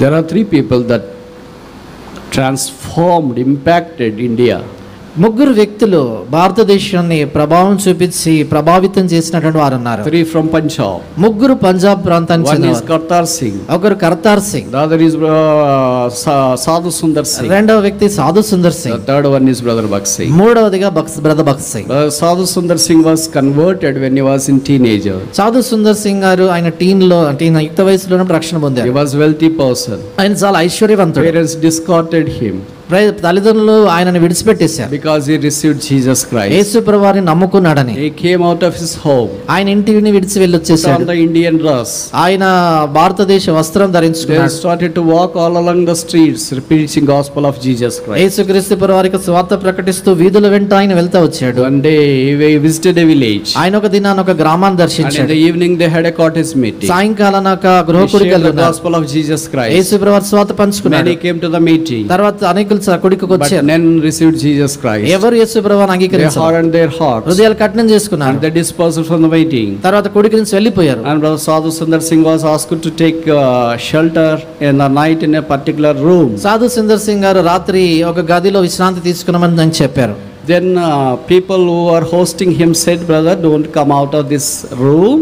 There are three people that transformed, impacted India. ముగ్గురు వ్యక్తులు భారతదేశాన్ని ప్రభావితం చేసినటువంటి వారు ఉన్నారు. Three from Punjab. ముగ్గురు పంజాబ్ ప్రాంతానికి One is చెందినవారు. Kartar Singh. ఒకరు Kartar Singh, The other is Sadhu Sundar Singh. రెండవ వ్యక్తి సాధు Sundar The Singh, third one is Brother Bhakt Singh. మూడవదిగా brother Bhagat Singh. Sadhu Sundar Singh was converted when he was in teenager. సాధు సుందర్ సింగ్ గారు ఆయన యుక్త వయసులో రక్షణ He పొందారు. was wealthy person. ఆయన చాలా ఐశ్వర్యవంతుడు. Parents discarded him తల్లిదండ్రులు ఆయనను విడిచిపెట్టేశారు because he received Jesus Christ. యేసు ప్రభువారిని నమ్ముకున్నాడని. He came out of his home. ఆయన ఇంటిని విడిచి Put వెళ్ళొచ్చేసాడు. on the Indian dress. ఆయన భారతదేశ వస్త్రం They ధరించుకున్నాడు. started to walk all along the streets preaching gospel of Jesus Christ. యేసుక్రీస్తు ప్రభువారికి సువార్త ప్రకటిస్తూ వీధుల వెంట ఆయన వెళ్తా వచ్చాడు. One day he visited a village. ఆయన ఒక దినాన ఒక గ్రామాన్ని And in దర్శించాడు. the evening they had a cottage meeting. సాయంకాలం ఒక గృహ They shared కూడికలు the ఉన్నారు. gospel of Jesus Christ. యేసు ప్రభువారి సువార్త పంచుకున్నాడు. Many came to the meeting, తర్వాత అనేకులు కుడికి but వచ్చారు. none received Jesus Christ. ఎవరు యేసు ప్రభువారిని They అంగీకరించారు. hardened their hearts హృదయాలు కఠినం చేసుకున్నారు. and they dispersed from the meeting. తర్వాత కుడికి నుంచి వెళ్ళిపోయారు. And Brother Sadhu Sundar Singh was asked to take shelter in the night in a particular room. సాధు సుందర్ సింగ్ గారు రాత్రి ఒక గదిలో విశ్రాంతి తీసుకున్నామని అని చెప్పారు. Then people who were hosting him said, "Brother, don't come out of this room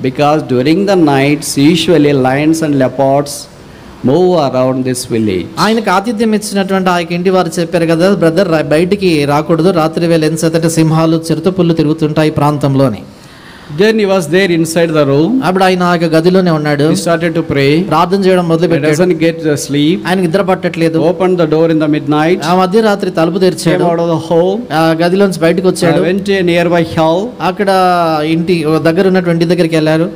because during the nights usually lions and leopards move around this village." ఆయనకు ఆతిథ్యం ఇచ్చినటువంటి ఆ ఇంటి వారు చెప్పారు కదా, బ్రదర్ బయటికి రాకూడదు, రాత్రి వేళ ఎంతసేపటి సింహాలు చిరుతపుళ్ళు తిరుగుతుంటాయి ఈ ప్రాంతంలోని. Then he was there inside the room. అప్పుడు ఆయన ఆ గదిలోనే ఉన్నాడు. He started to pray. ప్రార్థన చేయడం మొదలు He పెట్టాడు. doesn't get sleep. ఆయన నిద్ర పట్టట్లేదు. Opened the door in the midnight. ఆ మధ్యరాత్రి తలుపు Came తెరిచాడు. out of the home. ఆ గదిలోంచి బయటకు వచ్చాడు. Went to a nearby hill. అక్కడ ఇంటి దగ్గర ఉన్నటువంటి ఇంటి దగ్గరికి వెళ్ళారు.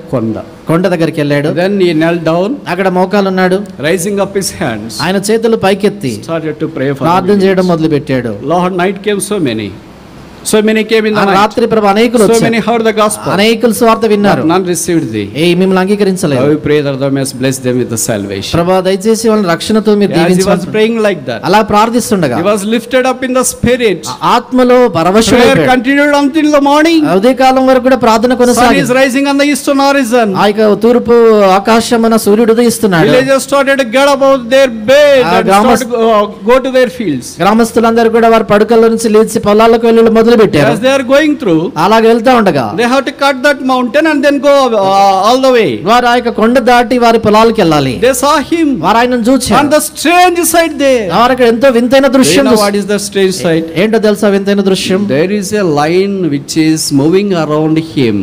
కొండ దగ్గరికి వెళ్ళాడు. Then he knelt down. అక్కడ మోకాలు ఉన్నాడు. Raising up his hands. ఆయన చేతులు పైకెత్తి Started to pray for ప్రార్థన the చేయడం మొదలు పెట్టాడు. Lord, night came so many came in the night. రాత్రి ప్రభు అనేకులు So వచ్చారు. many heard the gospel. అనేకులు సువార్త విన్నారు. But none received thee. మిమ్మల్ని అంగీకరించలేదు. We pray that thou mayest bless them with the salvation. ప్రభు దయచేసి వాళ్ళని రక్షణతో మీరు As he was దీవించండి. praying like that, అలా ప్రార్థిస్తుండగా he was lifted up in the spirit. ఆత్మలో Prayer పరవశుడైపోయాడు. continued until the morning. ఉదయకాలం వరకు కూడా ప్రార్థన Sun is కొనసాగింది. rising on the eastern horizon. ఆ యొక్క తూర్పు ఆకాశమున సూర్యుడు ఉదయిస్తున్నాడు. Villagers started to get up out their bed and started to go to their fields. గ్రామస్తులందరూ కూడా వారి పడుకల నుంచి లేచి పొలాలకు వెళ్ళి మొదలు పెట్టారు. As they are going through, అలాగ వెళ్తా ఉండగా they have to cut that mountain and then go all the way. వారు ఆ యొక్క కొండ దాటి వారి పొలాలకు వెళ్ళాలి. They saw him వారు ఆయనను చూచారు. on the strange sight there. వారు అక్కడ ఎంతో వింతైన Do you దృశ్యం know what is the strange sight? ఏంటో తెలుసా వింతైన దృశ్యం? There is a lion which is moving around him.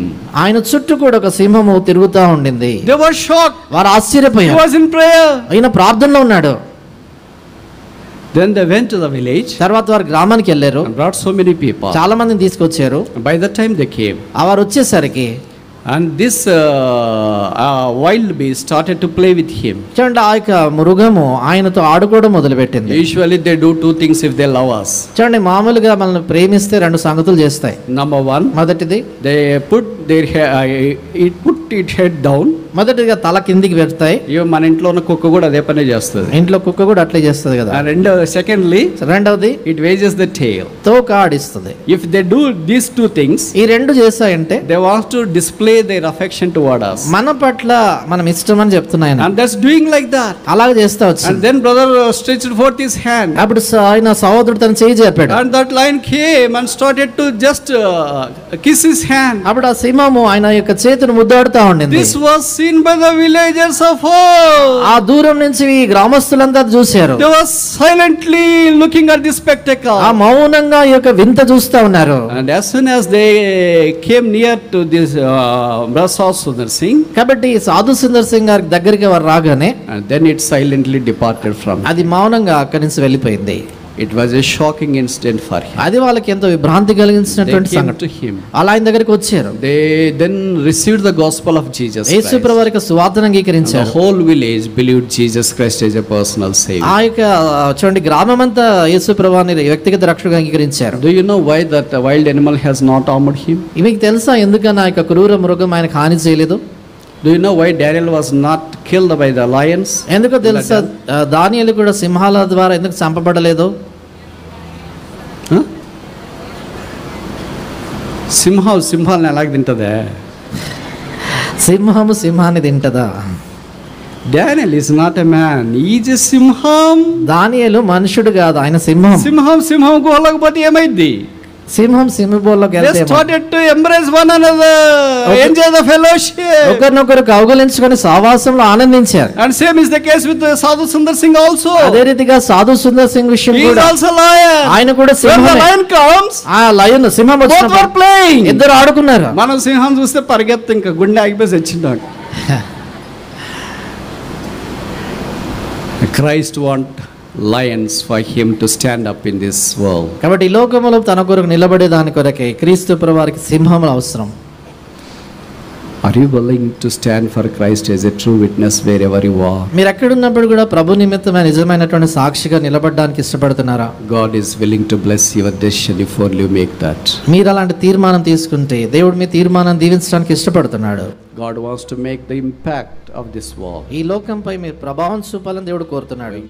ఆయన చుట్టూ కూడా ఒక సింహము తిరుగుతా ఉండింది. They were shocked. వారు He ఆశ్చర్యపోయారు. was in prayer. ఆయన ప్రార్థనలో ఉన్నాడు. Then they went to the village తర్వాత వారు గ్రామానికి వెళ్ళారు. and brought so many people. చాలా మందిని తీసుకొచ్చారు. By the time they came, వారు వచ్చేసరికి and this wild beast started to play with him. చూడండి, ఆ యొక్క మృగము ఆయనతో ఆడుకోవడం మొదలుపెట్టింది. Usually they do two things if they love us. చూడండి, మామూలుగా మనల్ని ప్రేమిస్తే రెండు సంగతులు చేస్తాయి. Number one, మొదటిది they put its head down. మొదటిగా తల కిందికి పెడతాయి. మన ఇంట్లో ఉన్న కుక్క కూడా అదే పనే చేస్తుంది. ఇంట్లో కుక్క కూడా అట్లే చేస్తుంది కదా. Secondly, రెండవది it raises the tail. తోక ఆడిస్తుంది. If they do these two things, ఈ రెండు చేస్తాయంటే they want to display their affection toward us. మన పట్ల మనం ఇష్టం అని చెప్తున్నాయన. And that's doing like that. అలాగే చేస్తా And వచ్చింది. then brother stretched forth his hand. అప్పుడు ఆయన సహోదరుడు తన చేయి చెప్పాడు. And that lion came and started to just kiss his hand. అప్పుడు ఆ సింహము ఆయన యొక్క చేతిని ముద్దాడుతా ఉండింది. This was seen by the villagers of all. ఆ దూరం నుంచి ఈ గ్రామస్తులంతా చూశారు. They were silently looking at this spectacle. ఆ మౌనంగా ఈ యొక్క వింత చూస్తా ఉన్నారు. And as soon as they came near to this Brother Sundar Singh, కాబట్టి సాధు సుందర్ సింగ్ గారి దగ్గరికి వారు రాగానే and then it silently departed from him. అది మౌనంగా అక్కడి నుంచి వెళ్ళిపోయింది. It was a shocking incident for him. అది వాళ్ళకి ఎంతో విభ్రాంతి కలిగించినటువంటి They came సంఘటన. to him. అలా ఆయన దగ్గరికి వచ్చారు. They then received the gospel of Jesus Christ. యేసు ప్రభువు వారి సువార్తను The అంగీకరించారు. whole village believed Jesus Christ as a personal savior. ఆ యొక్క చూడండి, గ్రామమంతా యేసు ప్రభువుని వ్యక్తిగత రక్షకుడిగా అంగీకరించారు. Do you know why that wild animal has not harmed him? మీకు తెలుసా ఎందుకని ఆ యొక్క క్రూర మృగం ఆయనకు హాని చేయలేదు? Do you know why Daniel was not killed by the lions? ఎందుకో తెలుసా దానియేలు కూడా సింహాల ద్వారా ఎందుకు చంపబడలేదు? సింహాలను ఎలాగ తింటదే? సింహాన్ని తింటదా? Daniel is not a man. He is a సింహం. దానియేలు మనుషుడు కాదు, ఆయన సింహం. సింహం గోలకపోతే ఏమైంది? సింహం సింహబోల్లోకి They వెళ్తే started to embrace one another, enjoy the fellowship. ఒకరినొకరు కౌగులించుకొని సావాసంలో ఆనందించారు. And same is the case with Sadhu Sundar Singh also. అదే రీతిగా సాధు సుందర్ సింగ్ విషయం He is కూడా, also lion. ఆయన కూడా When the సింహమే. lion comes, ఆ లయన్ సింహం both were వచ్చినప్పుడు playing. ఇద్దరు ఆడుకున్నారు. మనం సింహం చూస్తే పరిగెత్తి ఇంకా గుండె ఆగిపోయి వచ్చిందాడు. Christ want lions for him to stand up in this world. కాబట్టి ఈ లోకములో తన కొరకు నిలబడే దాని కొరకే క్రీస్తు ప్రభువారికి సింహములు అవసరం. Are you willing to stand for Christ as a true witness wherever you are? మీరు ఎక్కడున్నప్పుడు కూడా ప్రభు నిమిత్తమైన నిజమైనటువంటి సాక్షిగా నిలబడడానికి ఇష్టపడుతున్నారా? God is willing to bless your decision if only you make that. మీరు అలాంటి తీర్మానం తీసుకుంటే దేవుడు మీ తీర్మానం దీవించడానికి ఇష్టపడుతున్నాడు. God wants to make the impact of this world. ఈ లోకంపై మీరు ప్రభావం చూపాలని దేవుడు కోరుతున్నాడు.